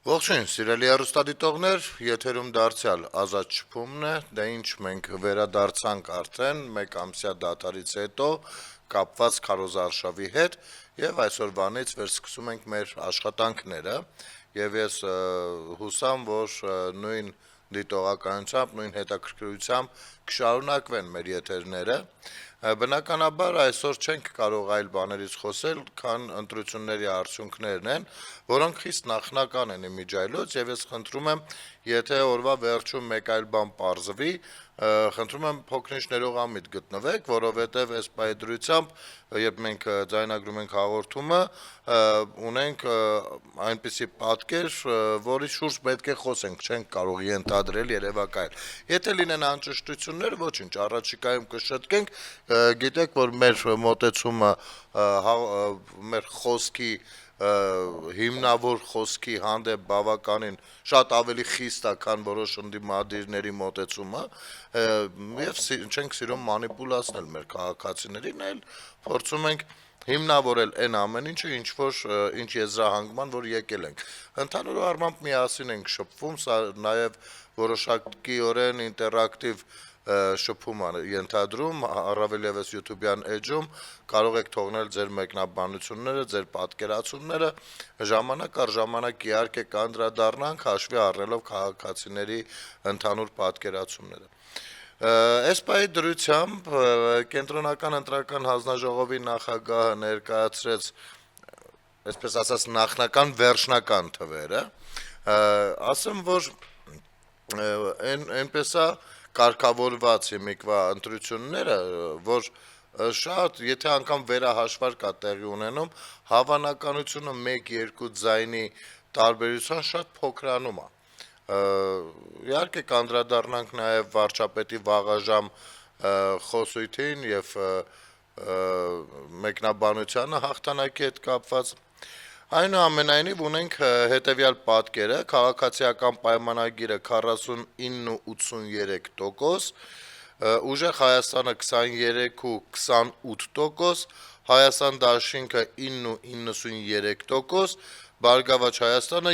Ողջույն, սիրելի հեռուստադիտողներ, եթերում դարձյալ ազատ շփումն է, դե ինչ մենք վերադարձանք արդեն մեկ ամսյա դադարից հետո կապված քարոզարշավի հետ եւ այսօրվանից վերսկսում ենք մեր աշխատանքները եւ ես հուսամ, որ նույն դիտողականությամբ, նույն հետաքրքրությամբ կշարունակվեն մեր եթերները Բնականաբար այսօր չենք կարող այլ բաներից խոսել, քան ընտրությունների արդյունքներն են, որոնք խիստ նախնական են իմիջիայլոց եւ ես խնդրում եմ, եթե օրվա վերջում մեկ այլ բան պարզվի, խնդրում եմ փոքրինչ ներողամիտ գտնվեք, որովհետեւ այս պայդրությամբ, երբ մենք ձայնագրում ենք հաղորդումը, ունենք այնպիսի պատկեր, որի շուրջ պետք է խոսենք, չենք կարող ենթադրել երևակայել։ Եթե լինեն անճշտություններ, ոչինչ, առաջիկայում կշտկենք, գիտեք, որ մեր մոտեցումը մեր խոսքի հիմնավոր խոսքի հանդեպ բավականին շատ ավելի խիստ է, քան որոշ ընդդիմադիրների մոտեցումը եւ չենք սիրում մանիպուլացնել մեր քաղաքացիներին, այլ փորձում ենք հիմնավորել այն ամեն ինչը, ինչ եզրահանգման, որ եկել ենք։ Ընդհանուր առմամբ միասին ենք շփվում, սա նաեւ որոշակիորեն ինտերակտիվ շփում ենթադրում, առավել եւս YouTube-յան էջում կարող եք թողնել ձեր մեկնաբանությունները, ձեր պատկերացումները, ժամանակ առ ժամանակ իհարկե կանդրադառնանք հաշվի առնելով քաղաքացիների ընդհանուր պատկերացումները։ Այս պահի դրությամբ կենտրոնական ընտրական հանձնաժողովի նախագահը ներկայացրեց, այսպես ասած, նախնական վերջնական թվերը, ասեմ, որ այնպես է կարգավորված հիմիկվա ընտրությունները, որ շատ, եթե անգամ վերահաշվարկ է տեղի ունենում, հավանականությունը 1-2 ձայնի տարբերության շատ փոքրանում է։ Իհարկե կանդրադառնանք նաև վարչապետի վաղաժամ խոսույթին եւ մեկնաբանությանը հաղթանակի հետ կապված։ Այնուամենայնիվ ունենք հետեւյալ պատկերը, քաղաքացիական պայմանագիրը 49.83%, Ուժեղ Հայաստանը 23.28%, Հայաստան դաշինքը 9.93%, Բարգավաճ Հայաստանը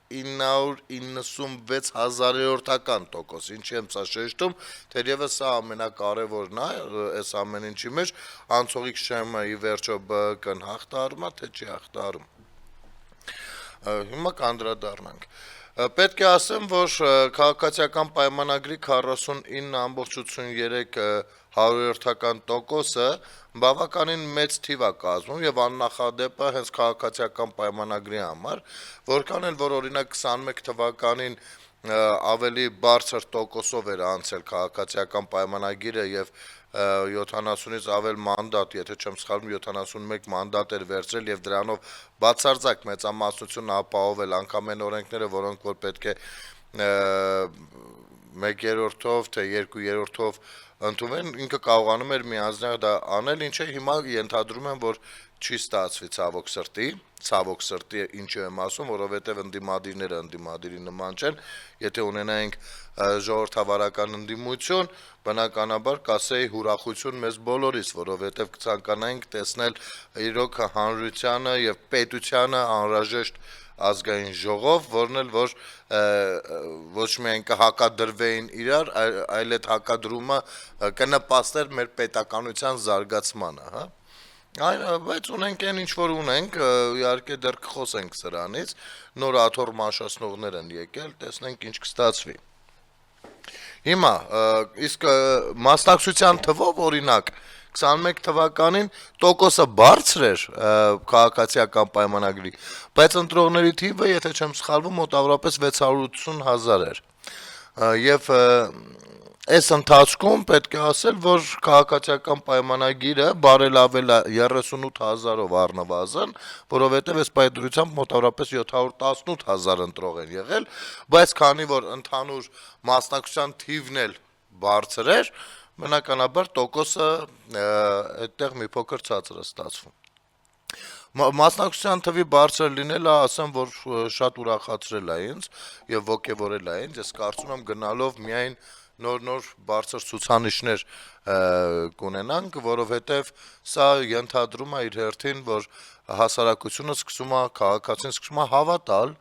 3.996%, ինչի եմ սա շեշտում, թերևս սա ամենակարևորն է, այս ամեն ինչի մեջ, անցողիկ շեմը ի վերջո ԲՀԿ-ն հաղթահարում է, թե չի հաղթահարում։ Հիմա կանդրադառնանք։ Պետք է ասեմ, որ քաղաքացիական պայմանագրի 49.83%-ը բավականին մեծ թիվ է կազմում եւ աննախադեպ է հենց քաղաքացիական պայմանագրի համար, որքան էլ որ օրինակ 21 թվականին ավելի բարձր տոկոսով էր անցել քաղաքացիական պայմանագիրը եւ 70-ից ավել մանդատ, եթե չեմ սխալվում, 71 մանդատ էր վերցրել եւ դրանով բացարձակ մեծամասնություն ապահովել անգամ այն օրենքները, որոնք որ պետք է 1/3-ով թե 2/3-ով ընդունվեն, ինքը կարողանում էր միանձնյա դա անել, ինչը հիմա ենթադրում եմ, որ չի ստացվի ցավոք սրտի, ինչու եմ ասում, որովհետեւ ընդդիմադիրները ընդդիմադիրի նման չեն, եթե ունենայինք ժողովրդավարական ընդդիմություն, բնականաբար կասեի ուրախություն մեզ բոլորիս, որովհետեւ կցանկանայինք տեսնել իրոք հանրությանը եւ պետությանը անհրաժեշտ ազգային ժողով, որն էլ որ ոչ միայն կհակադրվեին իրար, այլ այդ հակադրումը կնպաստեր մեր պետականության զարգացմանը, հա։ Բայց ունենք այն ինչ որ ունենք, իհարկե դեռ կխոսենք սրանից, նոր աթոռ մաշացնողներ են եկել, տեսնենք ինչ կստացվի։ Հիմա, իսկ մասնակցության թվով օրինակ 21 թվականին տոկոսը բարձր էր քաղաքացիական պայմանագրի, բայց ընտրողների թիվը, եթե չեմ սխալվում, մոտավորապես 680,000 էր։ Եվ այս ընթացքում պետք է ասել, որ քաղաքացիական պայմանագիրը բարելավել է 38,000-ով առնվազն, որովհետև այս պայդրությամբ մոտավորապես 718,000 ընտրող են եղել, բայց քանի որ ընդհանուր մասնակցության թիվն էլ բարձր էր, բնականաբար տոկոսը այդտեղ մի փոքր ցածր է ստացվում։ Մասնակցության թվի բարձր լինելը, ասեմ, որ շատ ուրախացրել է ինձ եւ ոգեւորել է ինձ, ես կարծում եմ գնալով միայն նոր բարձր ցուցանիշներ կունենանք, որովհետև սա ենթադրում է իր հերթին, որ հասարակությունը սկսում է, քաղաքացին սկսում է հավատալ,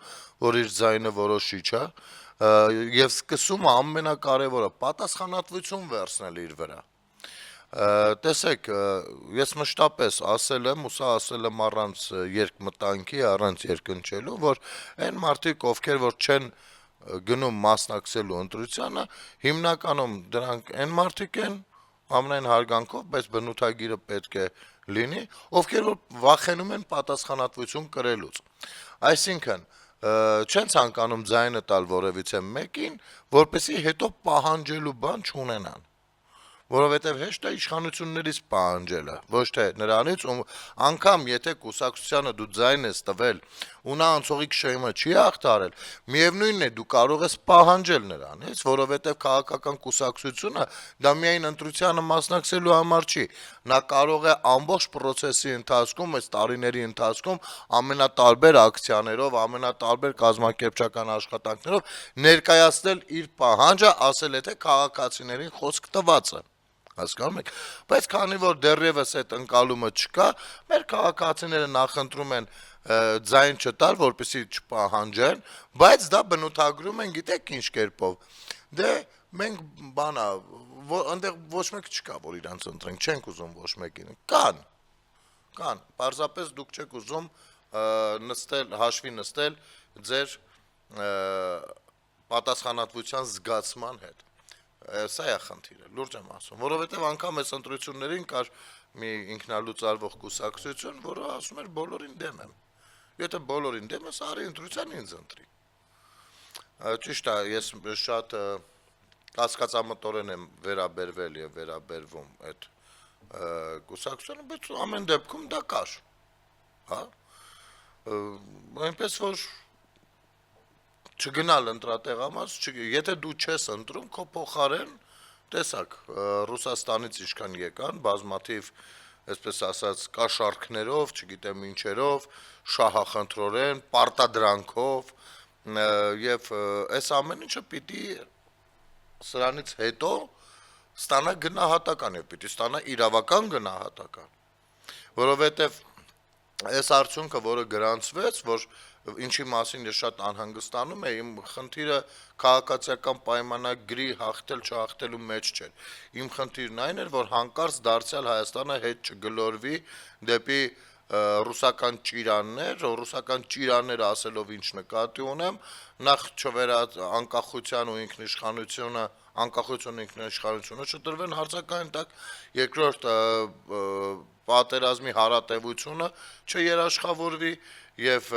որ իր ձայնը որոշիչ է, եւ սկսում է ամենակարևորը պատասխանատվություն վերցնել իր վրա։ Տեսեք, ես մշտապես ասել եմ, ու սա ասել եմ առանց երկմտանքի, առանց երկնչելու, որ այն մարդիկ, ովքեր որ չեն գնում մասնակցելու ընտրությանը, հիմնականում դրանք այն մարդիկ են, ամենայն հարգանքով, բայց բնութագիրը պետք է լինի, ովքեր որ վախենում են պատասխանատվություն կրելուց։ Այսինքն, չեն ցանկանում ձայնը տալ որևիցե մեկին, որպեսզի հետո պահանջելու բան չունենան, որովհետև հեշտ է իշխանություններից պահանջելը, ոչ թե նրանից, անգամ եթե կուսակցությանը դու ձայն ես տվել ու նա անցողիկ շեյմը չի հաղթարել, միևնույնն է դու կարող ես պահանջել նրանից, որովհետև քաղաքական կուսակցությունը դա միայն ընտրությանը մասնակցելու համար չի, նա կարող է ամբողջ process-ի ընթացքում, այս տարիների ընթացքում ամենատարբեր ակցիաներով, ամենատարբեր կազմակերպչական աշխատանքներով ներկայացնել իր պահանջը, ասել է թե քաղաքացիներին խոսք տված է։ Հասկանում եք, բայց քանի որ դեռևս այդ ընկալումը չկա, մեր քաղաքացիները նախընտրում են ձայն չտալ, որպեսզի չպահանջեն, բայց դա բնութագրում են, գիտեք ինչ կերպով։ Դե մենք բանա, այնտեղ ոչ մեկ չկա, որ իրանց ընտրենք, չենք ուզում ոչ մեկին։ Կան, պարզապես դուք չեք ուզում հաշվի նստել ձեր պատասխանատվության զգացման հետ։ Սա է խնդիրը, լուրջ եմ ասում, որովհետև անգամ այս ընտրություններին կար մի ինքնալուծարվող կուսակցություն, որը ասում էր բոլորին դեմ եմ։ Եթե բոլորին դեմ ես, արի ընտրության ինձ ընտրի։ Ճիշտ է, ես շատ կասկածամտորեն եմ վերաբերվել եւ վերաբերվում այդ կուսակցությանը, բայց ամեն դեպքում դա կար, հա։ Այնպես որ չգնալ ընտրատեղամաս, եթե դու չես ընտրում, քո փոխարեն, տեսակ, Ռուսաստանից ինչքան եկան, բազմաթիվ, այսպես ասած, կաշառքներով, չգիտեմ ինչերով, շահախնդրորեն, պարտադրանքով, եւ այս ամեն ինչը պիտի սրանից հետո ստանա գնահատական եւ պիտի ստանա իրավական գնահատական, որովհետեւ այս արդյունքը, որը գրանցվեց, որ ինչի մասին ես շատ անհանգստանում եմ, իմ խնդիրը քաղաքացիական պայմանագրի հաղթել չհաղթելու մեջ չէր։ Իմ խնդիրն այն էր, որ հանկարծ դարձյալ Հայաստանը հետ չգլորվի դեպի ռուսական ճիրաններ ասելով ինչ նկատի ունեմ, նախ անկախության ու ինքնիշխանությունը չդրվեն հարցակային տակ, երկրորդ պատերազմի հարատևությունը չերաշխավորվի եւ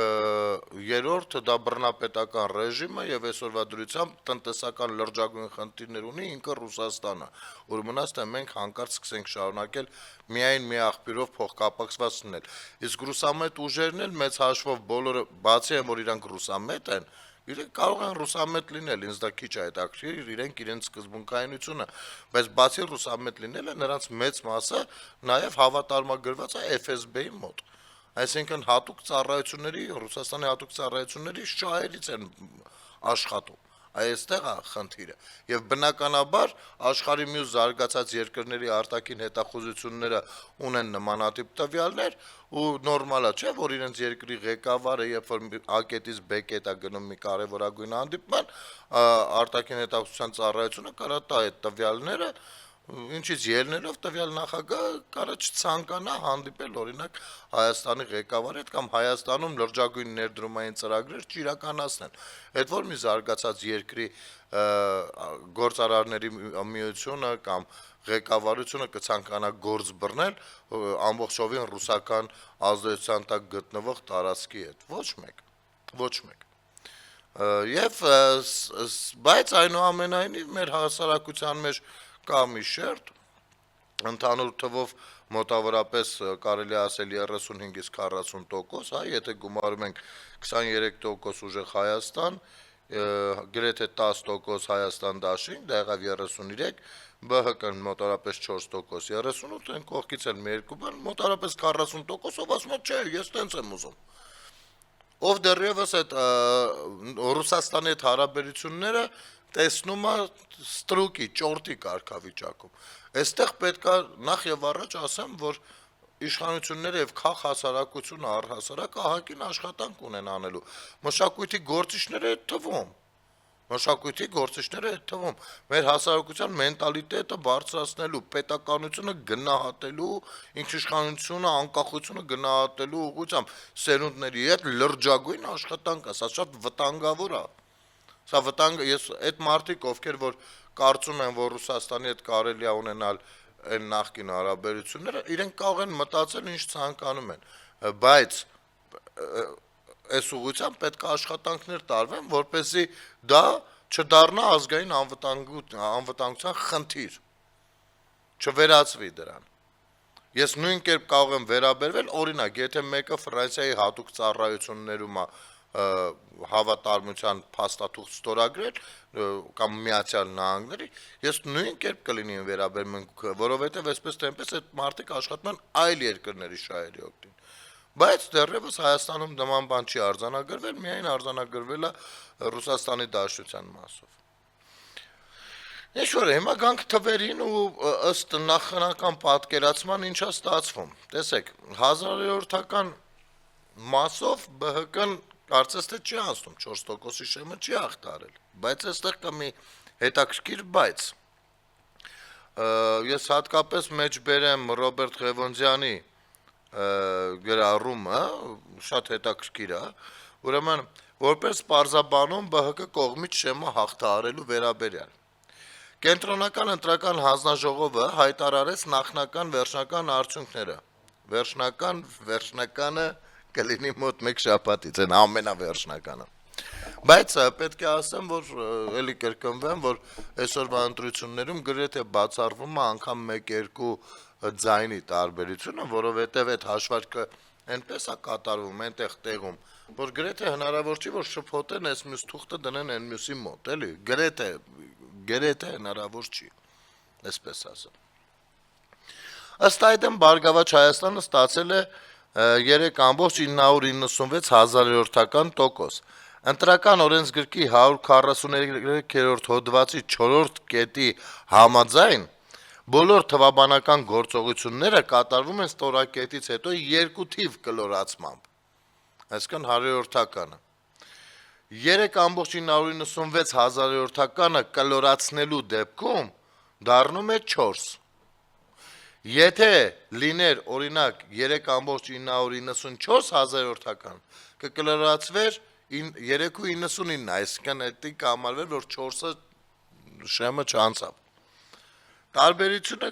երրորդ դա բռնապետական ռեժիմը եւ այսօրվա դրությամբ տնտեսական լրջագույն խնդիրներ ունի ինքը Ռուսաստանը, որ մնաց թե մենք հանկարծ սկսենք շարունակել միայն մի աղբյուրով փոխկապակցված լինել։ Իսկ ռուսամետ ուժերն էլ մեծ հաշվով բոլորը բացի այն որ իրանք ռուսամետ են, իրենք կարող են ռուսամետ լինել, ինձ դա քիչ է հետաքրքիր, իրենք իրենց սկզբունքայնությունը, բայց բացի ռուսամետ լինելը նրանց մեծ մասը նաեւ հավատարմագրված է FSB-ի մոտ։ Այսինքն հատուկ ծառայությունների, Ռուսաստանի հատուկ ծառայությունների շահերից են աշխատում։ Այստեղ է խնդիրը։ Եվ բնականաբար աշխարհի մյուս զարգացած երկրների արտաքին հետախուզությունները ունեն նմանատիպ տվյալներ ու նորմալ է, չէ, որ իրենց երկրի ղեկավարը, երբ որ A-կետից B կետ է գնում մի կարևորագույն հանդիպման, արտաքին հետախուզության ծառայությունը կարա տա այդ տվյալները, ինչից ելնելով տվյալ նախագահը կարա չցանկանա հանդիպել օրինակ Հայաստանի ղեկավարի հետ կամ Հայաստանում լրջագույն ներդրումային ծրագրեր չիրականացնեն։ Այդ որ մի զարգացած երկրի գործարարների միությունը կամ ղեկավարությունը կցանկանա գործ բռնել ամբողջովին ռուսական ազդեցության տակ գտնվող տարածքի հետ։ Ոչ մեկ։ Եվ բայց այնուամենայնիվ մեր հասարակության մեջ կա մի շերտ, ընդհանուր թվով մոտավորապես կարելի ասել 35-ից 40%, հա, եթե գումարում ենք 23% ուժեղ Հայաստան, գրեթե 10% Հայաստան դաշինք, դա եղավ 33, ԲՀԿ-ն մոտավորապես 4%, 38, այն կողքից էլ մի երկու բան, մոտավորապես 40%-ով ասում է, չէ, ես տենց եմ ուզում։ Ով դեռևս այդ Ռուսաստանի հետ հարաբերությունները տեսնում է ստրուկի, ճորտի կարգավիճակում։ Այստեղ պետք է նախ եւ առաջ ասեմ, որ իշխանությունները եւ քաղ հասարակությունը առհասարակ ահագին աշխատանք ունեն անելու։ Մշակույթի գործիչները այդ թվում մեր հասարակության մենտալիտետը բարձրացնելու, պետականությունը գնահատելու, ինքնիշխանությունը, անկախությունը գնահատելու ուղղությամբ սերունդների հետ լրջագույն աշխատանք է, սա շատ վտանգավոր է։ Սա վտանգ ես այդ մարդիկ, ովքեր որ կարծում են, որ Ռուսաստանի հետ կարելի է ունենալ այն նախկին հարաբերությունները, իրենք կարող են մտածել ինչ ցանկանում են, բայց այս ուղղությամբ պետք է աշխատանքներ տարվեն, որպեսզի դա չդառնա ազգային անվտանգության խնդիր, չվերածվի դրան։ Ես նույն կերպ կարող եմ վերաբերվել, օրինակ, եթե մեկը Ֆրանսիայի հատուկ ծառայություններում է հավատարմության փաստաթուղթ ստորագրել կամ Միացյալ Նահանգների, ես նույն կերպ կլինի վերաբերում, որովհետև այսպես թե այնպես այդ մարդիկ աշխատում են այլ երկրների շահերի օգտին։ Բայց դեռևս Հայաստանում նման բան չի արձանագրվել, միայն արձանագրվել է Ռուսաստանի Դաշնության մասով։ Ինչ-որ հիմա գանք թվերին ու ըստ նախնական պատկերացման ինչա ստացվում։ Տեսեք, 1000-ական մասով ԲՀԿ-ն կարծես թե չի անցնում, 4%-ի շեմը չի ախտարել, բայց այստեղ կա մի հետաքրքիր բայց։ Ես հատկապես մեջ բերեմ Ռոբերտ Ղևոնդյանի գրառումը, շատ հետաքրքիր է, ուրեմն որպես պարզաբանում ԲՀԿ կողմից շեմը հաղթահարելու վերաբերյալ։ Կենտրոնական ընտրական հանձնաժողովը հայտարարեց նախնական վերջնական արդյունքները։ Վերջնականը կլինի մոտ 1 շաբաթից, այն ամենավերջնականը։ Բայց պետք է ասեմ, որ էլի կրկնվեմ, որ այսօրվա ընտրություններում գրեթե բացառվում է անգամ 1-2 ձայնի տարբերությունը, որովհետև այդ հաշվարկը այնպես է կատարվում այնտեղ տեղում, որ գրեթե հնարավոր չի, որ շփոթեն այս մյուս թուղթը դնեն այն մյուսի մոտ, էլի, գրեթե հնարավոր չի, այսպես ասեմ։ Ըստ այդմ Բարգավաճ Հայաստանը ստացել է 3,996 հազարորդական տոկոս։ Ընտրական օրենսգրքի 143-րդ հոդվածի 4-րդ կետի համաձայն բոլոր թվաբանական գործողությունները կատարվում են ստորակետից հետո 2 թիվ կլորացմամբ, այսինքն 100-որդականը։ 3,996 հազարորդականը կլորացնելու դեպքում դառնում է 4։ Եթե լիներ օրինակ 3,994 հազարորդական, կկլորացվեր 3,99, այսինքն դա կհամարվեր, որ 4-ը շեմը չանցավ։ Տարբերությունը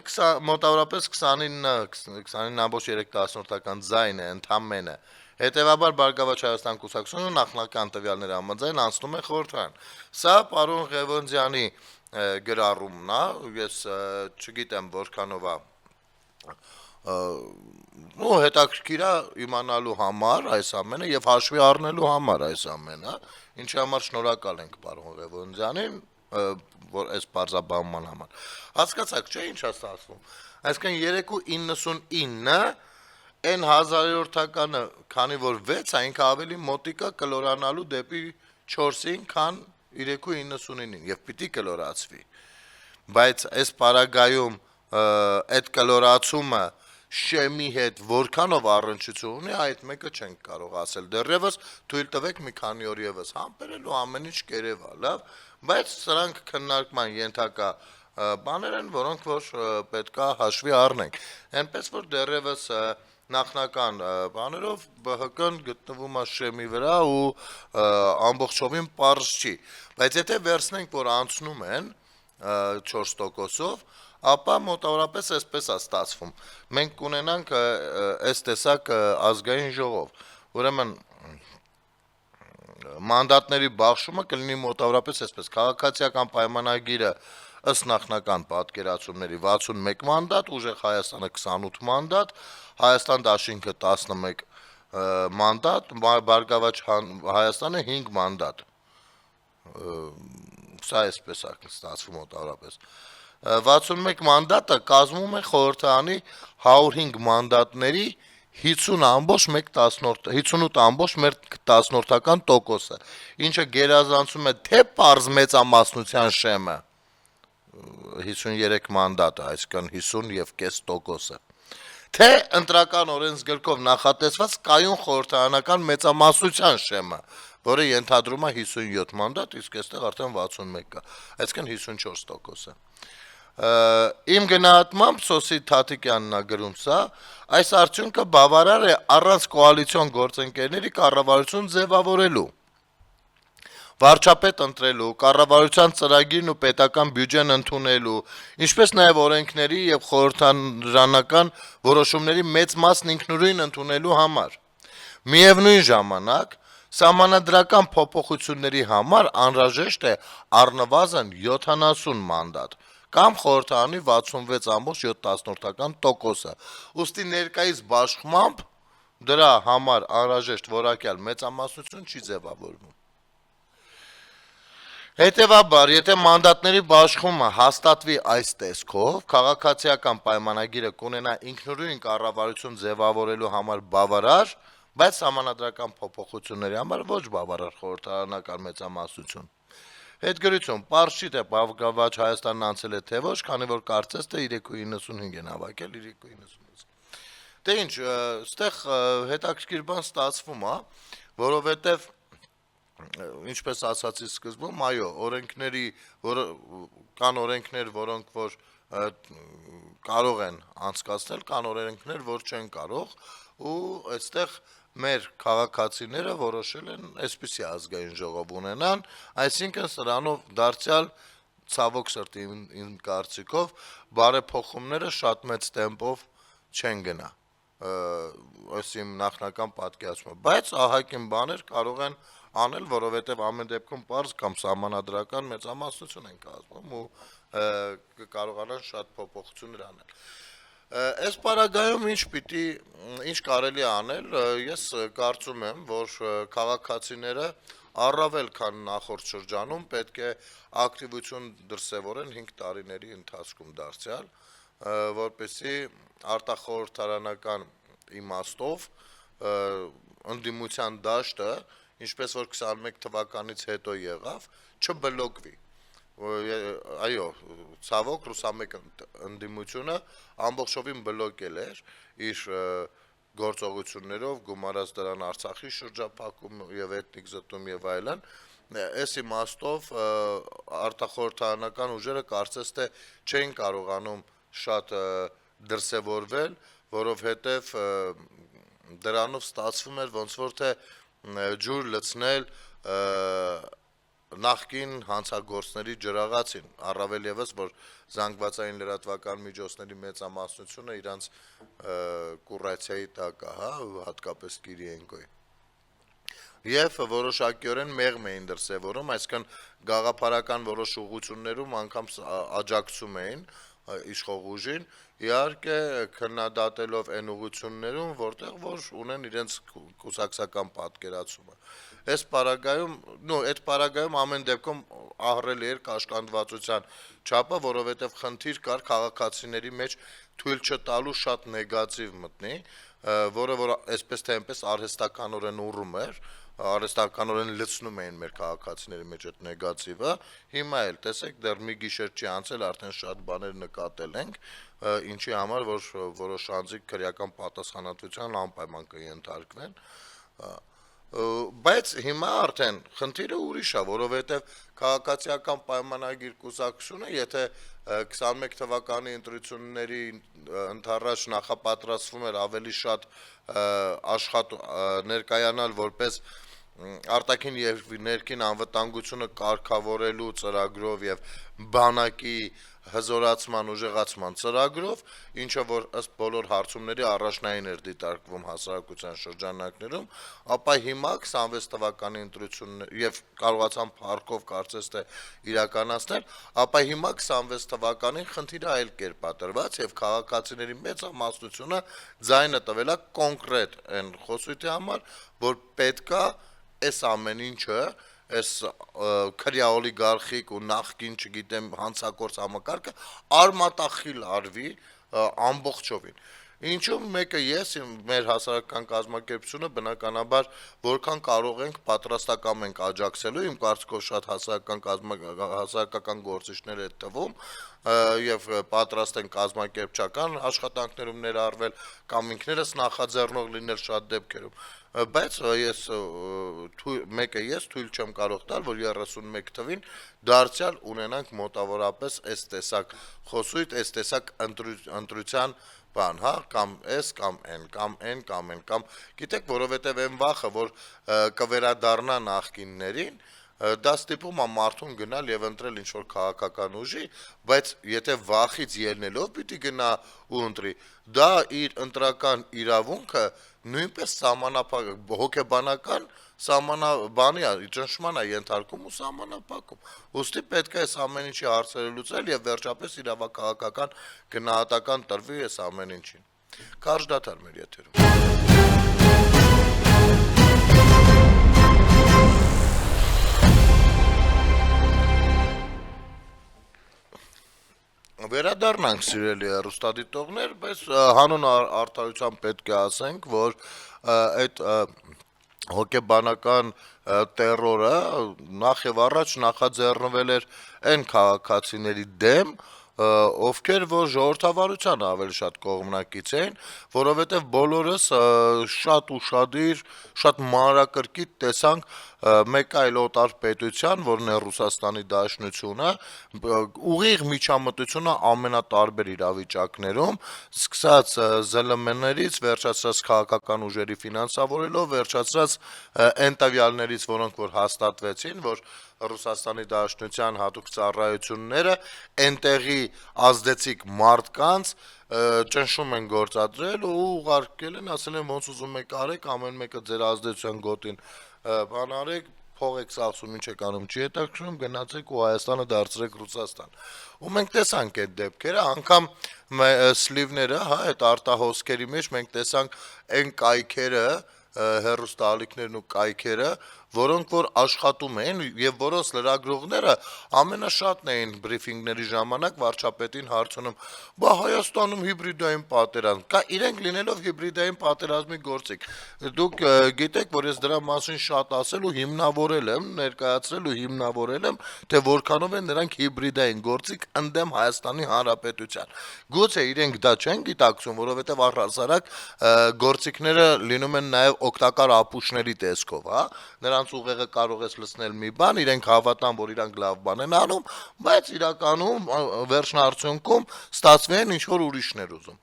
մոտավորապես 29,3 ձայն է ընդամենը։ Հետևաբար Բարգավաճ Հայաստան կուսակցությունը նախնական տվյալների համաձայն անցնում է խորհրդարան։ Սա պարոն Ղևոնդյանի գրառումն է, ես չգիտեմ որքանով է հետաքրքիր է իմանալու համար այս ամենը եւ հաշվի առնելու համար այս ամենը, ինչի համար շնորհակալ ենք պարոն Ղևոնդյանին, որ այս բարձաբանման համար։ Հասկացաք, չէ՞ ինչ է ստացվում։ Այսինքն 3,99 այն 1000-որդականը, քանի որ 6 է, ինքը ավելի մոտիկա կլորանալու դեպի 4-ին, քան 3,99-ին եւ պիտի կլորացվի։ Բայց այս պարագայում այդ կլորացումը շեմի հետ որքանով առնչություն ունի, այդ մեկը չենք կարող ասել։ Դեռևս թույլ տվեք մի քանի օր եւս համբերելու ամեն ինչ կերևա, լավ, բայց սրանք քննարկման ենթակա բաներ են, որոնք որ պետքա հաշվի առնենք։ Այնպես որ դեռևս նախնական բաներով ԲՀԿ-ն գտնվում է շեմի վրա ու ամբողջովին պարզ չի։ Բայց եթե վերցնենք, որ անցնում են 4%-ով, ապա մոտավորապես այսպես է ստացվում։ Մենք կունենանք այս տեսակ ազգային ժողով։ Ուրեմն մանդատների բաշխումը կլինի մոտավորապես այսպես. քաղաքացիական պայմանագիրը ըստ նախնական պատկերացումների 61 մանդատ, ուժեղ Հայաստանը 28 մանդատ, Հայաստան դաշինքը 11 մանդատ, Բարգավաճ Հայաստանը 5 մանդատ։ Սա այսպես է ստացվում մոտավորապես։ 61 մանդատը կազմում է խորհրդարանի 105 մանդատների 58.1%, ինչը գերազանցում է թե պարզ մեծամասնության շեմը 53 մանդատը, այսինքն 50.5%, թե ընտրական օրենսգրքով նախատեսված կայուն խորհրդարանական մեծամասնության շեմը, որը ենթադրում է 57 մանդատ, իսկ այստեղ արդեն 61 կա, այսինքն 54%։ Իմ գնահատմամբ Սոսի Թաթիկյանն է գրում սա, այս արդյունքը բավարար է առանց կոալիցիոն գործընկերների կառավարություն ձևավորելու, վարչապետ ընտրելու, կառավարության ծրագիրն ու պետական բյուջեն ընդունելու, ինչպես նաև օրենքների եւ խորհրդարանական որոշումների մեծ մասն ինքնուրույն ընդունելու համար։ Միևնույն ժամանակ, սահմանադրական փոփոխությունների համար անհրաժեշտ է առնվազն 70 մանդատ կամ խորհրդարանի 66.7%, ուստի ներկայիս բաշխմամբ դրա համար անհրաժեշտ որակյալ մեծամասնություն չի ձևավորվում։ Հետևաբար, եթե մանդատների բաշխումը հաստատվի այս տեսքով, քաղաքացիական պայմանագիրը կունենա ինքնուրույն կառավարություն ձևավորելու համար բավարար, բայց սահմանադրական փոփոխությունների համար ոչ բավարար խորհրդարանական մեծամասնություն։ Հետգրություն, պարզ չի թե Բարգավաճ Հայաստանն անցել է թե ոչ, քանի որ կարծես թե 3.95 են հավաքել, 3.96։ Դե ինչ, ստեղ հետաքրքիր բան ստացվում է, որովհետև ինչպես ասացի սկզբում, այո, կան օրենքներ, որոնք որ կարող են անցկացնել, կան օրենքներ, որ չեն կարող, ու այստեղ մեր քաղաքացիները որոշել են այսպիսի ազգային ժողով ունենան, այսինքն սրանով դարձյալ ցավոք սրտի իմ կարծիքով բարեփոխումները շատ մեծ տեմպով չեն գնա, ըստ իմ նախնական պատկերացումը, բայց ահագին բաներ կարող են անել, որովհետև ամեն դեպքում պարզ կամ սահմանադրական մեծամասնություն են կազմում ու կկարողանան շատ փոփոխություններ անել։ Այս պարագայում ինչ կարելի է անել, ես կարծում եմ, որ քաղաքացիները առավել քան նախորդ շրջանում պետք է ակտիվություն դրսևորեն 5 տարիների ընթացքում դարձյալ, որպեսզի արտախորհրդարանական իմաստով ընդդիմության դաշտը, ինչպես որ 21 թվականից հետո եղավ, չբլոկվի։ Այո, ցավոք լուսամեկ ընդդիմությունը ամբողջովին բլոկել էր իր գործողություններով, գումարած դրան Արցախի շրջափակում եւ էթնիկ զտում եւ այլն, այս իմաստով արտախորհրդարանական ուժերը կարծես թե չէին կարողանում շատ դրսևորվել, որովհետեւ դրանով ստացվում էր ոնց որ թե ջուր լցնել նախկին հանցագործների ջրաղացին, առավել եւս, որ զանգվածային լրատվական միջոցների մեծամասնությունը իրանց կուրացիայի տակ է, հա, հատկապես Կիրիենկոյի։ Եվ որոշակիորեն մեղմ էին դրսևորում, այսինքն գաղափարական որոշ ուղղություններում անգամ աջակցում էին իշխող ուժին, իհարկե քննադատելով այն ուղղություններում, որտեղ որ ունեն իրենց կուսակցական պատկերացումը։ Այս պարագայում ամեն դեպքում ահռելի էր կաշկանդվածության չափը, որովհետև խնդիր կար քաղաքացիների մեջ թույլ չտալու շատ նեգատիվ մտնի, որը որ այսպես թե այնպես արհեստականորեն ուռում էր, արհեստականորեն լցնում էին մեր քաղաքացիների մեջ այդ նեգատիվը, հիմա էլ տեսեք դեռ մի գիշեր չի անցել, արդեն շատ բաներ նկատել ենք, ինչի համար որ որոշ անձիկ քրեական պատասխանատվության անպայման կենթարկվեն, բայց հիմա արդեն խնդիրը ուրիշ է, որովհետև քաղաքացիական պայմանագիր կուսակցությունը, եթե 21 թվականի ընտրությունների ընդառաջ նախապատրաստվում էր ավելի շատ ներկայանալ որպես արտաքին եւ ներքին անվտանգությունը կարգավորելու ծրագրով եւ բանակի հզորացման ուժեղացման ծրագրով, ինչը որ ըստ բոլոր հարցումների առաջնային էր դիտարկվում հասարակության շրջանակներում, ապա հիմա 26 թվականի ընտրություններ եւ կարողացան փառքով կարծես թե իրականացնել, ապա հիմա 26 թվականին խնդիրը այլ կերպ է տրված եւ քաղաքացիների մեծամասնությունը ձայնը տվել է կոնկրետ այն խոսույթի համար, որ պետքա այս ամեն ինչը այս քրյա օլիգարխիկ ու նախկին, չգիտեմ, հանցագործ համակարգը արմատախիլ արվի ամբողջովին։ Ինչու մեկը ես մեր հասարակական կազմակերպությունը բնականաբար որքան կարող ենք պատրաստական ենք աջակցելու, իմ կարծիքով շատ հասարակական գործիչներ է տվում եւ պատրաստ են կազմակերպչական աշխատանքներում ներառվել կամ ինքներս նախաձեռնող լինել շատ դեպքերում, բայց ես թույլ չեմ կարող տալ, որ 31 թվին դարձյալ ունենանք մոտավորապես այս տեսակ խոսույթ, այս տեսակ ընտրության բան, հա, կամ S կամ N կամ N կամ N կամ գիտեք, որովհետև այն վախը, որ կվերադառնա նախկիններին, դա ստիպում է մարդուն գնալ եւ ընտրել ինչ-որ քաղաքական ուժի, բայց եթե վախից ելնելով պիտի գնա ու ընտրի, դա իր ընտրական իրավունքը նույնպես հոգեբանական սահմանաբանի է, ճնշման է ենթարկում ու սահմանափակում։ Ուստի պետք է այս ամեն ինչի հարցերը լուծել եւ վերջապես իրավաքաղաքական գնահատական տրվի այս ամեն ինչին։ Կարճ դադար մեր եթերում։ Վերադառնանք սիրելի հեռուստադիտողներ, բայց հանուն արդարության պետք է ասենք, որ այդ հոգեբանական տերորը նախ եւ առաջ նախաձեռնվել էր այն քաղաքացիների դեմ, ովքեր որ ժողովրդավարության ավելի շատ կողմնակից էին, որովհետև բոլորս շատ ուշադիր, շատ մանրակրկիտ տեսանք մեկ այլ օտար պետության, որն է Ռուսաստանի Դաշնությունը, ուղիղ միջամտությունը ամենատարբեր իրավիճակներում, սկսած ԶԼՄ-ներից, վերջացրած քաղաքական ուժերի ֆինանսավորելով, վերջացրած այն տվյալներից, որոնք որ հաստատվեցին, որ Ռուսաստանի Դաշնության հատուկ ծառայությունները այնտեղի ազդեցիկ մարդկանց ճնշում են գործադրել ու ուղարկել են, ասել են ոնց ուզում եք արեք, ամեն մեկը ձեր ազդեցության գոտին բան արեք, փող եք ծախսում, ինչ եք անում, չի հետաքրքրում, գնացեք ու Հայաստանը դարձրեք Ռուսաստան։ Ու մենք տեսանք այդ դեպքերը, անգամ սլիվները, հա, այդ արտահոսքերի մեջ մենք տեսանք այն կայքերը, հեռուստաալիքներն ու կայքերը, որոնք որ աշխատում էին եւ որոնց լրագրողները ամենաշատն էին բրիֆինգների ժամանակ վարչապետին հարցնում. «Բա Հայաստանում հիբրիդային պատերազմ կա», իրենք լինելով հիբրիդային պատերազմի գործիք։ Դուք գիտեք, որ ես դրա մասին շատ ասել ու հիմնավորել եմ, ներկայացրել ու հիմնավորել եմ, թե որքանով են նրանք հիբրիդային գործիք ընդդեմ Հայաստանի Հանրապետության։ Գուցե իրենք դա չեն գիտակցում, որովհետեւ առհասարակ գործիքները լինում են նաեւ օգտակար ապուշների տեսքով, հա, նրանց ուղեղը կարող ես լցնել մի բան, իրենք հավատան, որ իրանք լավ բան են անում, բայց իրականում վերջնարդյունքում ստացվի են ինչ-որ ուրիշներ ուզում։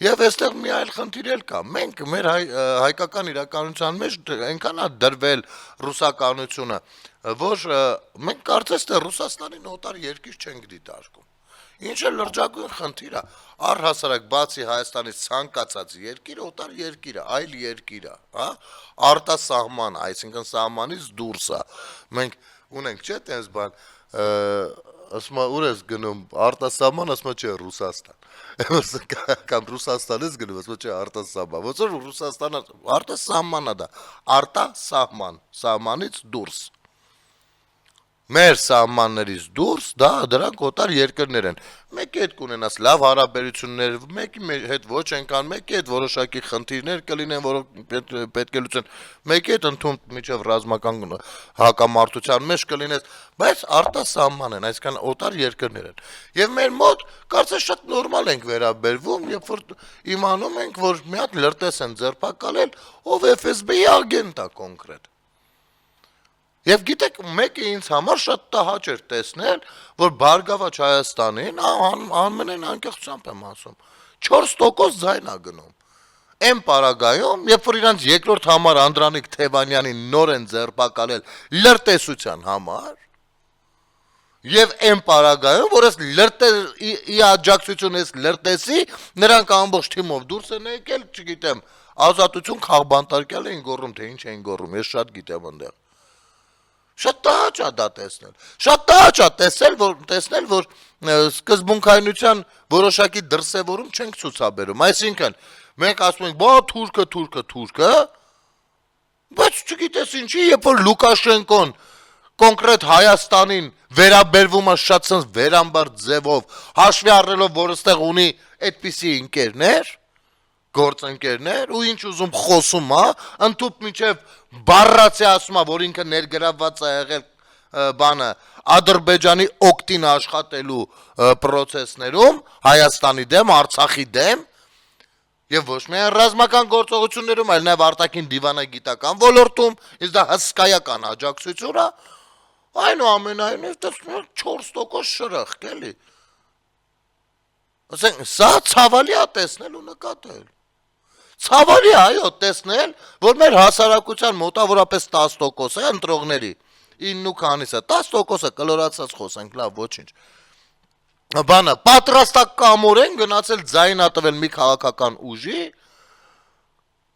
Եվ այստեղ մի այլ խնդիր էլ կա, մենք մեր հայկական իրականության մեջ այնքան է դրվել ռուսականությունը, որ մենք կարծես թե Ռուսաստանին օտար երկիր չենք դիտարկում։ Ինչ է լրջագույն խնդիր է, առհասարակ բացի Հայաստանից ցանկացած երկիր օտար երկիր է, այլ երկիր է, հա, արտասահման, այսինքն սահմանից դուրս է։ Մենք ունենք չէ՞ տես բան, ասում ուր ես գնում, արտասահման, ասում չէ Ռուսաստան։ Կամ Ռուսաստանից գնում, ասում չէ արտասահման։ Ոնց որ Ռուսաստանը արտասահմանն է դա, արտասահման, սահմանից դուրս։ Մեր սահմաններից դուրս, դա դրանք օտար երկրներ են։ Մեկի հետ կունենաս լավ հարաբերություններ, մեկի հետ ոչ այնքան, մեկի հետ որոշակի խնդիրներ կլինեն, որոնք պետք է լուծեն, մեկի հետ ընդհանուր միջև ռազմական հակամարտության մեջ կլինես, բայց արտասահման են, այսինքն օտար երկրներ են։ Եվ մեր մոտ կարծես շատ նորմալ ենք վերաբերվում, երբ որ իմանում ենք, որ մի հատ լրտես են ձերբակալել, ով FSB-ի ագենտ է կոնկրետ։ Եվ գիտեք, մեկը ինձ համար շատ տհաճ էր տեսնել, որ Բարգավաճ Հայաստանին, ամենայն անկեղծությամբ եմ ասում, 4% ձայն է գնում։ Այն պարագայում, երբ որ իրանց երկրորդ համար Անդրանիկ Թևանյանին նոր են ձերբակալել լրտեսության համար, եւ այն պարագայում, որ ի աջակցություն ես լրտեսի, նրանք ամբողջ թիմով դուրս են եկել, չգիտեմ, ազատություն քաղբանտարկյալ էին գոռում, թե ինչ էին գոռում, ես շատ գիտեմ այնտեղ։ Շատ տհաճ է դա տեսնել։ Շատ տհաճ է տեսնել, որ սկզբունքայնության որոշակի դրսևորում չենք ցուցաբերում։ Այսինքն, մենք ասում ենք, բա թուրքը, բայց չգիտես ինչի, երբ որ Լուկաշենկոն կոնկրետ Հայաստանին վերաբերվում է շատ sense վերամբար ձևով, հաշվի առնելով, որ այստեղ ունի այդպիսի ընկերներ, գործընկերներ ու ինչ ուզում խոսում, հա, ընդཐུպ մինչև բառացի ասում է, որ ինքը ներգրավված է եղել բանը Ադրբեջանի օկտին աշխատելու պրոցեսներում, Հայաստանի դեմ, Արցախի դեմ, եւ ոչ միայն ռազմական գործողություններում, այլ նաեւ արտաքին դիվանագիտական ոլորտում, իսկ դա հսկայական աջակցություն է, այնուամենայնիվ 4% շրխկ էլի։ Ասենք, սա ցավալի է տեսնել ու նկատել։ Ցավալի է, այո, տեսնել, որ մեր հասարակության մոտավորապես 10% է ընտրողների 9 քանիսը 10%-ը կլորացած խոսենք, լավ, ոչինչ։ Բանը պատրաստակամորեն գնացել ձայնատվել մի քաղաքական ուժի,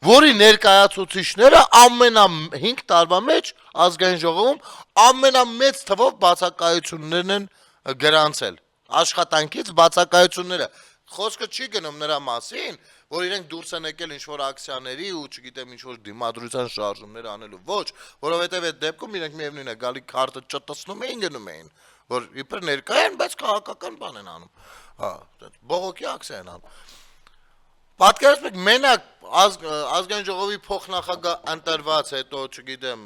որի ներկայացուցիչները 5 տարվա մեջ ազգային ժողովում ամենամեծ թվով բացակայություններն են գրանցել։ Աշխատանքից բացակայությունները։ Խոսքը չի գնում նրա մասին, որ իրենք դուրս են եկել ինչ-որ ակցիաների ու չգիտեմ ինչ-որ դիմադրության շարժումներ անելու, ոչ, որովհետև այդ դեպքում իրենք միևնույն է գալի քարտը ճտցնում էին գնում էին, որ իբր ներկա են, բայց քաղաքական բան են անում, հա, բողոքի ակցիա են անում։ Պատկերացնեք, մենակ ազգային ժողովի փոխնախագահ ընտրված հետո, չգիտեմ,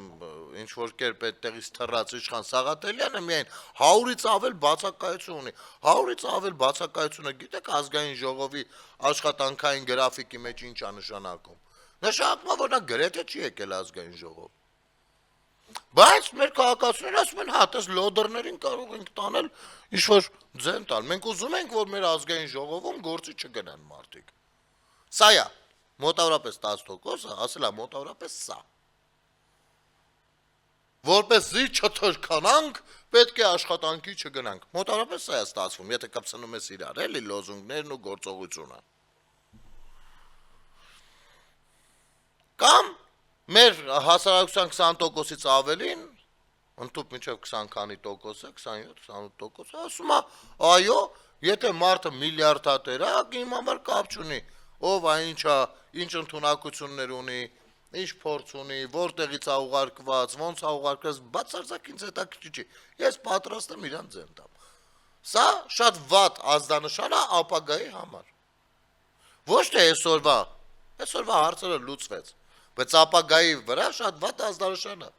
ինչ որ կերպ այդտեղից թռած Իշխան Սաղաթելյանը միայն 100-ից ավել բացակայություն ունի։ 100-ից ավել բացակայությունը գիտեք ազգային ժողովի աշխատանքային գրաֆիկի մեջ ինչ է նշանակում։ Նշանակում է, որ նա գրեթե չի եկել ազգային ժողով։ Բայց մեր քաղաքացիները ասում են, հա, տես լոդերներին կարող ենք տանել ինչ-որ ձեն տալ։ Մենք ուզում ենք, որ մեր ազգային ժողովում գործի չգնան մարդիկ։ Սա է, մոտավորապես 10%-ը, ասել է մոտավորապես սա։ Որպեսզի չթրքանանք, պետք է աշխատանքի չգնանք։ Մոտավորապես սա է ստացվում, եթե կպցնում ես իրար, էլի լոզունգներն ու գործողությունը։ Կամ մեր հասարակության 20%-ից ավելին, ընդཐུպ մինչև 20 քանի տոկոսը, 27-28%, ասում է, այո, եթե մարդը միլիարդ տեր է, իմ համար կապ չունի, ով է ինչ ընդունակություններ ունի, ինչ փորձ ունի, որտեղից է ուղարկված, ոնց է ուղարկված, բացարձակ ինձ հետաքրքիր չի, ես պատրաստ եմ իրան ձեն տամ։ Սա շատ վատ ազդանշան է ապագայի համար։ Ոչ թե այսօրվա հարցերը լուծվեց, բայց ապագայի վրա շատ վատ ազդանշան է։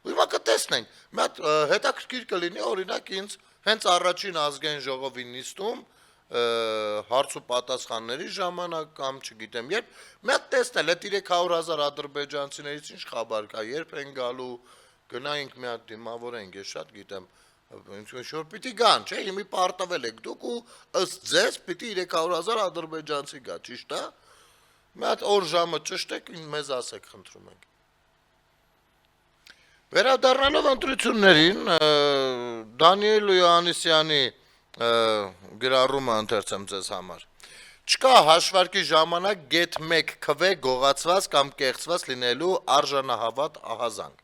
Ու հիմա կտեսնենք, մի հատ հետաքրքիր կլինի, օրինակ ինձ հենց առաջին ազգային ժողովի նիստում հարց ու պատասխանների ժամանակ կամ չգիտեմ երբ, մի հատ տեսնել այդ 300,000 ադրբեջանցիներից ինչ խաբար կա, երբ են գալու, գնայինք մի հատ դիմավորենք, ես շատ գիտեմ, ինչ-որ պիտի գան, չէ, հիմի պարտավել եք դուք ու ըստ ձեզ պիտի 300,000 ադրբեջանցի գա, ճիշտ է։ Մի հատ օր ժամը ճշտեք, մեզ ասեք, խնդրում ենք։ Վերադառնալով ընտրություններին, Դանիել Յոհաննիսյանի գրառումը ընթերցեմ ձեզ համար։ Չկա հաշվարկի ժամանակ գեթ 1 քվե գողացված կամ կեղծված լինելու արժանահավատ ահազանգ։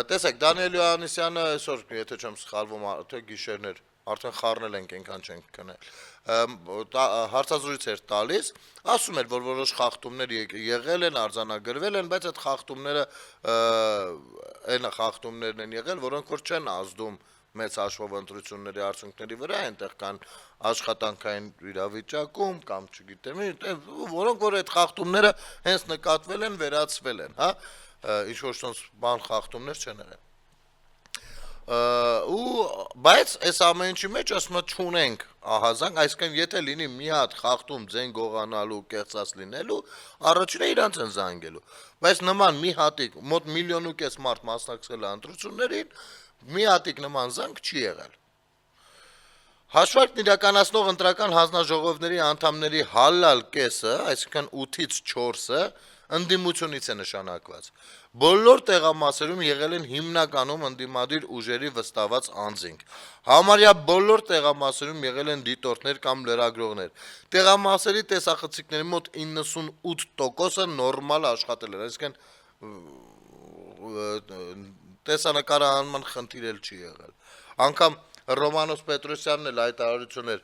Տեսեք, Դանիել Յոհաննիսյանը այսօր, եթե չեմ սխալվում, թե գիշերներ արդեն խառնել ենք, այնքան չենք քնել, հարցազրույց էր տալիս, ասում էր, որ որոշ խախտումներ եղել են, արձանագրվել են, բայց այդ խախտումները այն խախտումներն են եղել, որոնք որ չեն ազդում մեծ հաշվով ընտրությունների արդյունքների վրա, այնտեղ կան աշխատանքային իրավիճակում կամ չգիտեմ, որոնք որ այդ խախտումները հենց նկատվել են, վերացվել են, հա, ինչ որ ցած բան խախտումներ չեն եղել։ Բայց այս ամեն ինչի մեջ ասում եմ չունենք ահազանգ, այսինքն եթե լինի մի հատ խախտում ձեն գողանալու, կեղծած լինելու, առաջինը իրանց են զանգելու, բայց նման մի հատիկ, մոտ 1.5 միլիոն մարդ մասնակցել է ընտրություններին, մի հատիկ նման զանգ չի եղել։ Հաշվարկն իրականացնող ընտրական հանձնաժողովների անդամների հալալ կեսը, այսինքն 8-ից 4-ը ընդդիմությունից է նշանակված։ Բոլոր տեղամասերում եղել են հիմնականում ընդդիմադիր ուժերի վստահված անձինք։ Համարյա բոլոր տեղամասերում եղել են դիտորդներ կամ լրագրողներ։ Տեղամասերի տեսախցիկների մոտ 98%-ը նորմալ աշխատել են, այսինքն տեսանկարահանման խնդիր էլ չի եղել։ Անկամ Ռոմանոս Պետրոսյանն էլ հայտարարություններ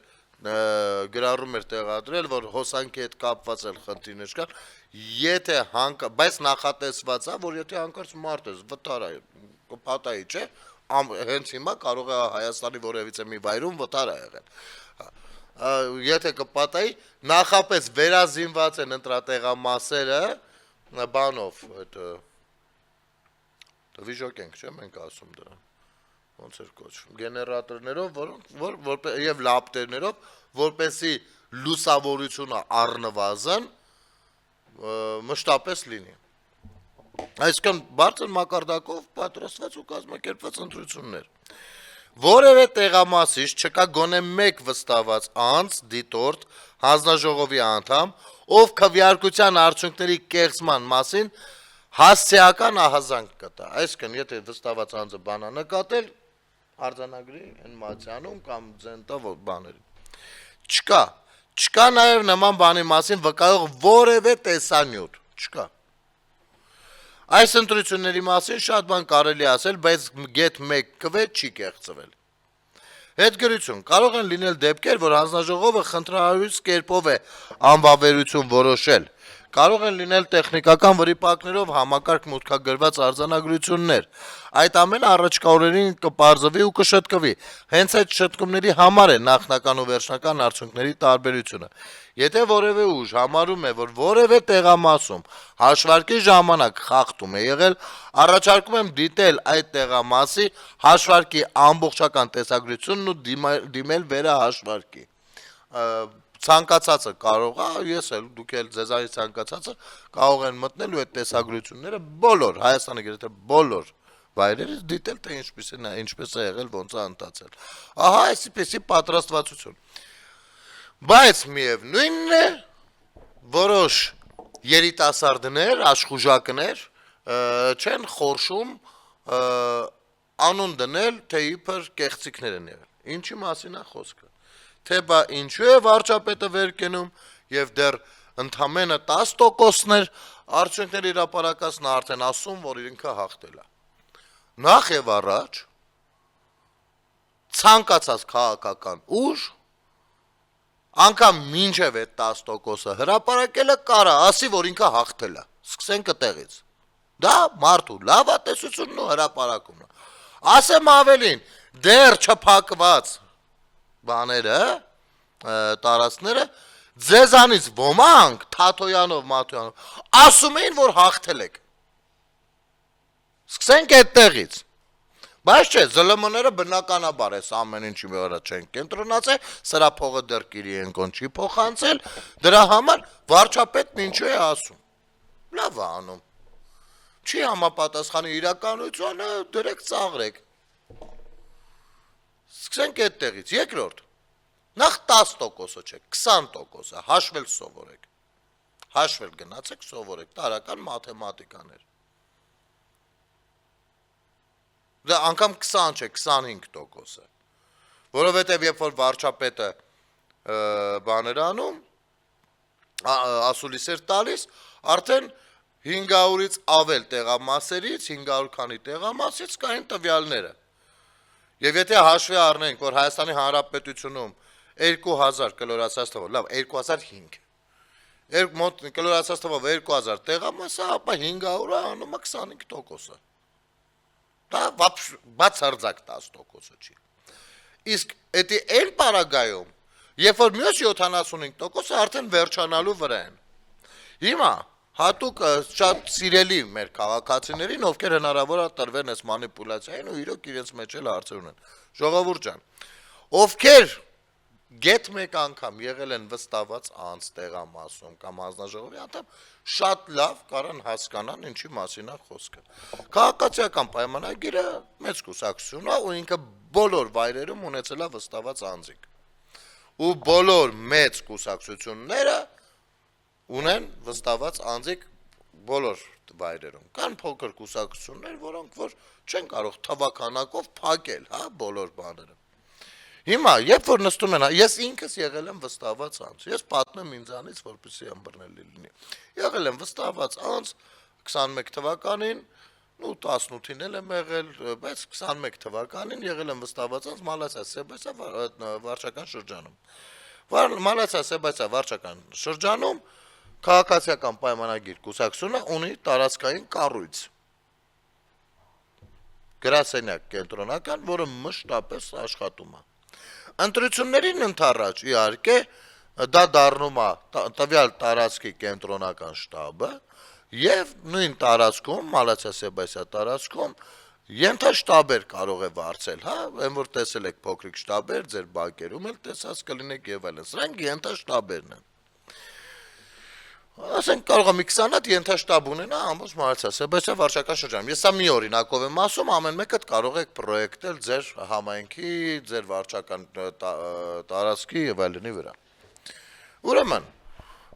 գրառում էր տեղադրել, որ հոսանքի հետ կապված էլ խնդիրներ կան, եթե բայց նախատեսված է, որ եթե հանկարծ մարդ ես վտար է, կփաթայի, չէ, հենց հիմա կարող է Հայաստանի որևիցե մի վայրում վտար է եղել։ եթե կպատայի, նախապես վերազինված են ընտրատեղամասերը բանով, վիժոկենք, չէ, մենք ասում դրան, ոնց էր կոչվում, գեներատորներով, որոնք եւ լապտերներով, որպեսի լուսավորությունը առնվազն մշտապես լինի։ Այսինքն բարձր մակարդակով պատրաստված ու կազմակերպված ընտրություններ։ Որևէ տեղամասից չկա գոնե մեկ վստահված անձ, դիտորդ, հանձնաժողովի անդամ, ով քվեարկության արդյունքների կեղծման մասին հասցեական ահազանգ կտա։ Այսինքն, եթե վստահված անձը բանա նկատել, արձանագրի այն մատյանում կամ ձենտա բաների։ Չկա նաև նման բանի մասին վկայող որևէ տեսանյութ, չկա։ Այս ընտրությունների մասին շատ բան կարելի ասել, բայց գեթ մեկ կվե չի կեղծվել։ Հետգրություն, կարող են լինել դեպքեր, որ հանձնաժողովը խնդրահարույց կերպով է անվավերություն որոշել, կարող են լինել տեխնիկական վրիպակներով համակարգ մուտքագրված արձանագրություններ, այդ ամենը առաջկա օրերին կպարզվի ու կշտկվի, հենց այդ շտկումների համար է նախնական ու վերջնական արդյունքների տարբերությունը։ Եթե որևէ ուժ համարում է, որ որևէ տեղամասում հաշվարկի ժամանակ խախտում է եղել, առաջարկում եմ դիտել այդ տեղամասի հաշվարկի ամբողջական տեսագրությունն ու դիմել վերահաշվարկի։ Ցանկացածը կարող է, ես էլ, դուք էլ ձեզանից ցանկացածը կարող են մտնել ու այդ տեսագրությունները բոլոր, Հայաստանի գրեթե բոլոր վայրերից դիտել, թե ինչպես է եղել, ոնց է ընթացել։ Ահա այսպիսի պատրաստվածություն։ Բայց միևնույնն է, որոշ երիտասարդներ, աշխուժակներ չեն խորշում անուն դնել, թե իբր կեղծիքներ են եղել։ Ինչի մասին է խոսքը։ Թե բա ինչու է վարչապետը վեր կենում եւ դեռ ընդամենը 10%-ներ արդյունքների հրապարակածն արդեն ասում, որ ինքը հաղթել է։ Նախ եւ առաջ ցանկացած քաղաքական ուժ անգամ մինչև այդ 10%-ը հրապարակելը կարա ասի, որ ինքը հաղթել է։ Սկսենք այդտեղից։ Դա մարդու լավատեսությունն ու հրապարակումն է։ Ասեմ ավելին, դեռ չփակված բաները, տարածքները, ձեզանից ոմանք Թաթոյանով, Մաթոյանով ասում էին, որ հաղթել եք։ Սկսենք այդտեղից։ Բայց չէ, ԶԼՄ-ները բնականաբար էս ամեն ինչի վրա չեն կենտրոնացել, սրա փողը դեռ Կիրիենկոն չի փոխանցել, դրա համար վարչապետն ինչու է ասում։ Լավ է անում։ Չի համապատասխանի իրականությանը, դրեք ծաղրեք։ Սկսենք այդտեղից, երկրորդ։ Նախ 10%-ը չէ, 20%-ը, հաշվել սովորեք։ Հաշվել գնացեք սովորեք, տարական մաթեմատիկաներ։ Դա անգամ 20 չէ, 25%-ը։ Որովհետև երբ որ վարչապետը բաներ անում, ասուլիսեր տալիս, արդեն 500-ից ավել տեղամասերից, 500 քանի տեղամասից կային տվյալները։ Եվ եթե հաշվի առնենք, որ Հայաստանի Հանրապետությունում 2000 կլորացած թվով, լավ, 2005, մոտ կլորացած թվով 2000 տեղամասը, ապա 500-ը անում է 25%-ը։ Դա բացարձակ 10%-ը չի։ Իսկ էդի այն պարագայում, երբ որ մյուս 75%-ը արդեն վերջանալու վրա են։ Հիմա հատուկ շատ սիրելի մեր քաղաքացիներին, ովքեր հնարավոր է տրվեն այս մանիպուլյացիային ու իրոք իրենց մեջ էլ հարցեր ունեն։ Ժողովուրդ ջան, ովքեր գեթ մեկ անգամ եղել են վստահված անձ տեղամասում կամ հանձնաժողովի անդամ, շատ լավ կարան հասկանան ինչի մասին է խոսքը։ Քաղաքացիական պայմանագիրը մեծ կուսակցություն է ու ինքը բոլոր վայրերում ունեցել է վստահված անձիկ։ Ու բոլոր մեծ կուսակցությունները ունեն վստահված անձիկ բոլոր վայրերում։ Կան փոքր կուսակցություններ, որոնք որ չեն կարող թվականակով փակել, հա, բոլոր բաները։ Հիմա, երբ որ նստում են, ես ինքս եղել եմ վստահված անձ, ես պատմեմ ինձանից, որպեսզի ըմբռնելի լինի։ Եղել եմ վստահված անձ 21 թվականին, ու 18-ին էլ եմ եղել, բայց 21 թվականին եղել եմ վստահված անձ Մալացիա Սեբասիա վարչական շրջանում։ Մալացիա Սեբասիա վարչական շրջանում քաղաքացիական պայմանագիր կուսակցությունը ունի տարածքային կառույց։ Գրասենյակ կենտրոնական, որը մշտապես աշխատում է։ Ընտրություններին ընդառաջ իհարկե դա դառնում է տվյալ տարածքի կենտրոնական շտաբը եւ նույն տարածքում, Մալացիա Սեբասիա տարածքում ենթաշտաբեր կարող է վարձել, հա, այն որ տեսել եք փոքրիկ շտաբեր, ձեր բակերում էլ տեսած կլինեք եւ այլն։ Սրանք ենթաշտաբերն են։ Ասենք կարող է մի 20 հատ ենթաշտաբ ունենա ամբողջ Մալացիա Սեբասիա վարչական շրջանում։ Ես սա մի օրինակով եմ ասում, ամեն մեկը կարող եք պրոյեկտել ձեր համայնքի, ձեր վարչական տարածքի եւ այլնի վրա։ Ուրեմն,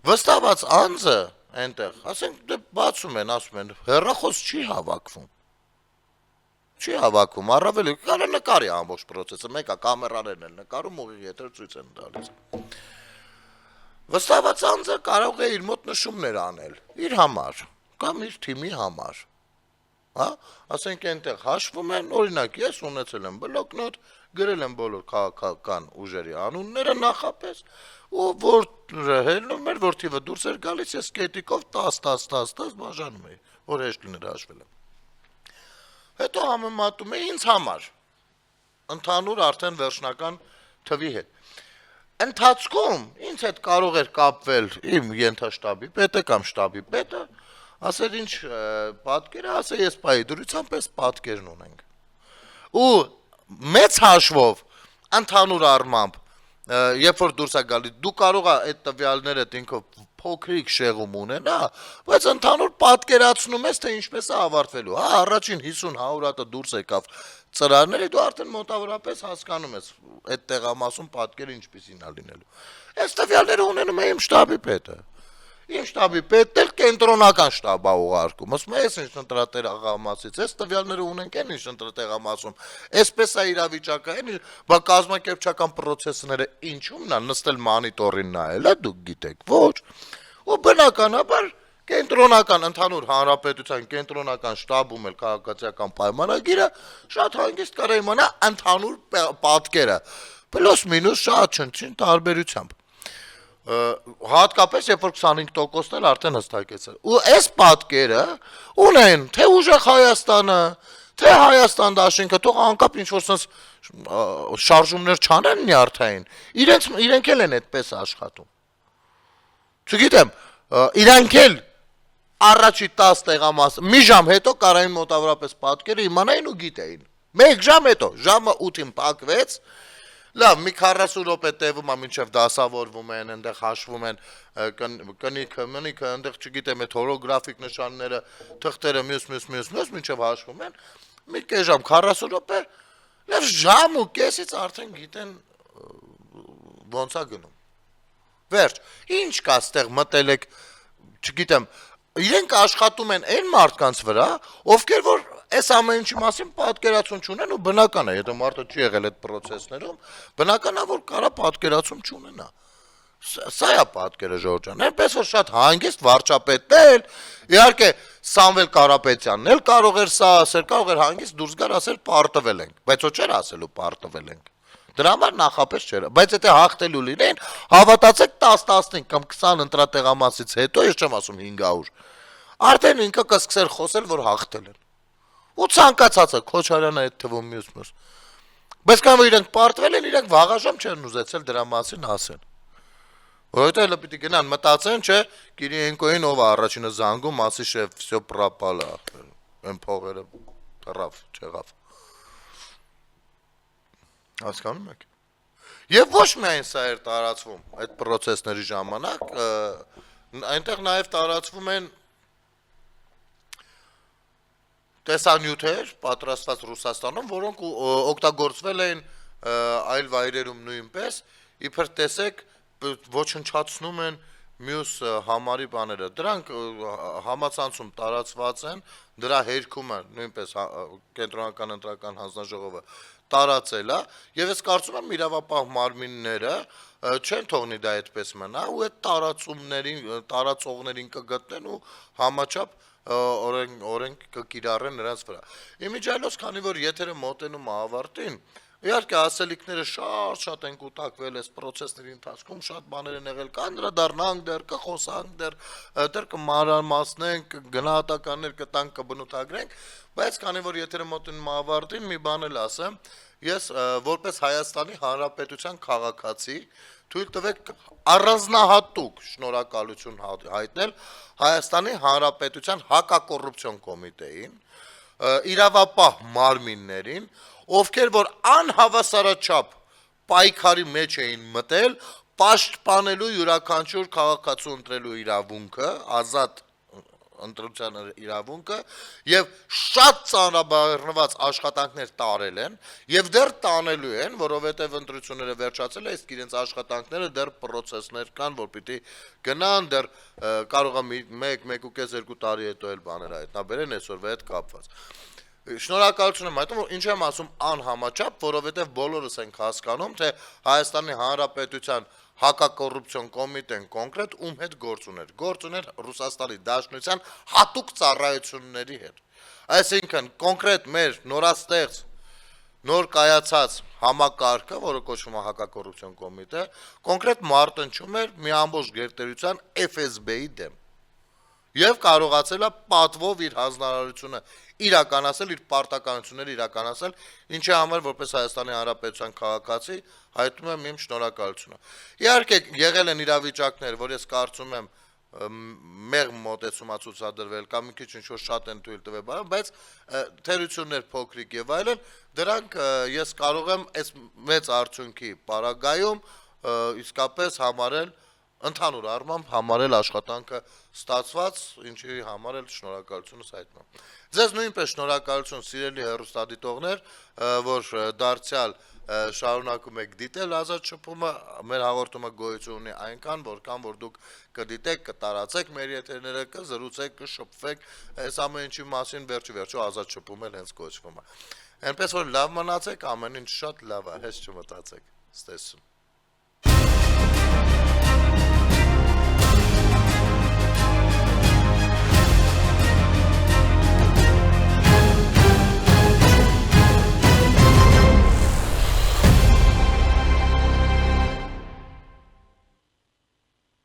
վստահված անձը այնտեղ, ասենք դե բացում են, ասում են, հեռախոս չի հավաքվում։ Չի հավաքում, առավել կարա նկարի ամբողջ process-ը, մեկը կամերաներն են նկարում, ուղիղ եթեր ցույց են տալիս։ Վստահված անձը կարող է իր մոտ նշումներ անել, իր համար, կամ իր թիմի համար։ Հա, ասենք այնտեղ հաշվում են, օրինակ ես ունեցել եմ բլոկնոտ, գրել եմ բոլոր քաղաքական ուժերի անունները նախապես, ու որ հելնում էր, որ թիվը դուրս էր գալիս, ես կետիկով 10 բաժանում էի, որ հեշտ լիներ հաշվել եմ։ Հետո համեմատում է ինձ համար, ընդհանուր արդեն վերջնական թվի հետ։ Ընթացքում ինձ հետ կարող էր կապվել իմ ենթաշտաբի պետը կամ շտաբի պետը, ասել ինչ պատկերը, ասել ես պայի դրությամբ ես պատկերն ունենք։ Ու մեծ հաշվով, ընդհանուր առմամբ, երբ որ դուրս է գալի, դու կարող ես այդ տվյալները ինքով փոքրիկ շեղում ունենա, բայց ընդհանուր պատկերացնում ես, թե ինչպես է ավարտվելու։ Հա, առաջին 50-100 հատը դուրս եկավ ծրարները, դու արդեն մոտավորապես հասկանում ես այդ տեղամասում պատկերը ինչպեսին է լինելու։ Այս տվյալները ունենում է իմ շտաբի պետը։ Իմ շտաբի պետն էլ կենտրոնական շտաբ է ուղարկում։ Ասում է, ես ինչ ընտրատեղամասից, այս տվյալները ունենք են ինչ ընտրատեղամասում։ Այսպես է իրավիճակը, բա կազմակերպչական process-ները ինչումն է, նստել մոնիտորին նայել, դուք գիտեք, ոչ։ Ու բնականաբար կենտրոնական ընդհանուր հանրապետության կենտրոնական շտաբում էլ քաղաքացիական պայմանագիրը շատ հանգիստ կարող իմանա ընդհանուր պատկերը, պլյուս մինուս շատ չնչին տարբերությամբ։ Հատկապես երբ որ 25%-ն էլ արդեն հստակեցել։ Ու այս պատկերը ունեն թե ուժեղ Հայաստանը, թե Հայաստան դաշինքը, թող անկապ ինչ որ sense շարժումներ չանեն նյարդային, իրենք էլ են այդպես աշխատում։ Չգիտեմ, իրանք էլ առաջի 10 տեղամաս մի ժամ հետո կարային մոտավորապես պատկերը իմանային ու գիտեին։ 1 ժամ հետո, ժամը 8-ին փակվեց, լավ, մի 40 րոպե տևում է մինչև դասավորվում են, այնտեղ հաշվում են կնիքը, այնտեղ չգիտեմ այդ հոլոգրաֆիկ նշանները, թղթերը մյուս մինչև հաշվում են, մի կես ժամ 40 րոպե, լավ ժամ ու կեսից արդեն գիտեն ոնց է գնում։ Վերջ, ինչ կա ստեղ մտել եք, չգիտեմ, իրենք աշխատում են այն մարդկանց վրա, ովքեր որ այս ամեն ինչի մասին պատկերացում չունեն ու բնական է, եթե մարդը չի եղել այդ process-ներում, բնական է, որ կարա պատկերացում չունենա։ Սա է պատկերը Ժորժ ջան, այնպես որ շատ հանգիստ վարչապետն էլ, իհարկե Սամվել Կարապետյանն էլ կարող էր սա ասել, կարող էր հանգիստ դուրս գալ ասել պարտվել ենք, բայց ոչ չէր ասելու պարտվել ենք։ Դրա համար նախապես չէր, բայց եթե հաղթելու լինեին, հավատացեք 10-15 կամ 20 ընտրատեղամասից հետո, ես չեմ ասում 500, արդեն ինքը կսկսեր խոսել, որ հաղթել են։ Ու ցանկացածը Քոչարյանը այդ թվում մյուս։ Բայց կամ որ իրենք պարտվել են, իրենք վաղաժամ չեն ուզեցել դրա մասին ասեն։ Որովհետեւ հələ պիտի գնան մտածեն, չէ, Կիրիենկոին ով է առաջինը զանգում, ասի շեֆ, всё пропало, այն փողերը դրավ, չեղավ։ Հասկանում եք։ Եվ ոչ միայն սա էր տարածվում այդ process-ների ժամանակ, այնտեղ նաև տարածվում են տեսանյութեր պատրաստված Ռուսաստանում, որոնք օգտագործվել են այլ վայրերում նույնպես, իբր տեսեք ոչնչացնում են մյուս համարի բաները, դրանք համացանցում տարածված են, դրա հերքումը նույնպես կենտրոնական ընտրական հանձնաժողովը տարածել է, եւ ես կարծում եմ իրավապահ մարմինները չեն թողնի դա այդպես մնա, ու այդ տարածողներին կգտնեն ու համաչափ օրենք կկիրառեն նրանց վրա։ Իմիջիայլոց, քանի որ եթերը մոտենում է ավարտին, Իհարկե ասելիքները շատ են կուտակվել այս process-ների ընթացքում, շատ բաներ են եղել, կանդրադառնանք դեռ, կխոսանք դեռ կմանրամասնենք, գնահատականներ կտանք, կբնութագրենք, բայց քանի որ եթերը մոտենում ավարտին, մի բան էլ ասեմ, ես որպես Հայաստանի Հանրապետության քաղաքացի թույլ տվեք առանձնահատուկ շնորհակալություն հայտնել Հայաստանի Հանրապետության հակակոռուպցիոն կոմիտեին, իրավապահ մարմիններին, ովքեր որ անհավասարաչափ պայքարի մեջ էին մտել պաշտպանելու յուրաքանչյուր քաղաքացու ընտրելու իրավունքը, ազատ ընտրության իրավունքը եւ շատ ծանրաբեռնված աշխատանքներ տարել են եւ դեռ տանելու են, որովհետեւ ընտրությունները վերջացել է, իսկ իրենց աշխատանքները դեռ process-ներ կան, որ պիտի գնան, դեռ կարող է 1.5-2 տարի հետո էլ բաներ հայտնաբերեն այսօրվա հետ կապված։ Շնորհակալություն եմ հայտնում, որ ինչ եմ ասում անհամաչափ, որովհետև բոլորս ենք հասկանում, թե Հայաստանի Հանրապետության հակակոռուպցիոն կոմիտեն կոնկրետ ում հետ գործ ուներ Ռուսաստանի Դաշնության հատուկ ծառայությունների հետ։ Այսինքն կոնկրետ մեր նորաստեղծ նոր կայացած համակարգը, որը կոչվում է հակակոռուպցիոն կոմիտե, կոնկրետ մարտնչում էր մի ամբողջ գերտերության FSB-ի դեմ։ Եվ կարողացել է պատվով իր հանձնարարությունը իրականացել, իր պարտականությունները իրականացել, ինչի համար որպես Հայաստանի Հանրապետության քաղաքացի հայտնում եմ իմ շնորհակալությունը։ Իհարկե եղել են իրավիճակներ, որ ես կարծում եմ մեղմ մոտեցում է ցուցադրվել կամ մի քիչ ինչ-որ շատ են թույլ տվել, բայց թերություններ փոքրիկ եւ այլն, դրանք ես կարող եմ այս մեծ արդյունքի պարագայում իսկապես համարել ընդհանուր առմամբ համարել աշխատանքը ստացված, ինչի համար էլ շնորհակալությունս հայտնում եմ։ Ձեզ նույնպես շնորհակալություն սիրելի հեռուստադիտողներ, որ դարձյալ շարունակում եք դիտել ազատ շփումը, մեր հաղորդումը գոյություն ունի այնքան, որքան որ դուք կդիտեք, կտարածեք մեր եթերները, կզրուցեք, կշփվեք, այս ամեն ինչի մասին վերջի ազատ շփում էլ հենց գոչվում է։ Այնպես որ լավ մնացեք, ամեն ինչ շատ լավ է, հեշտ չմտածեք։ Ստեսում։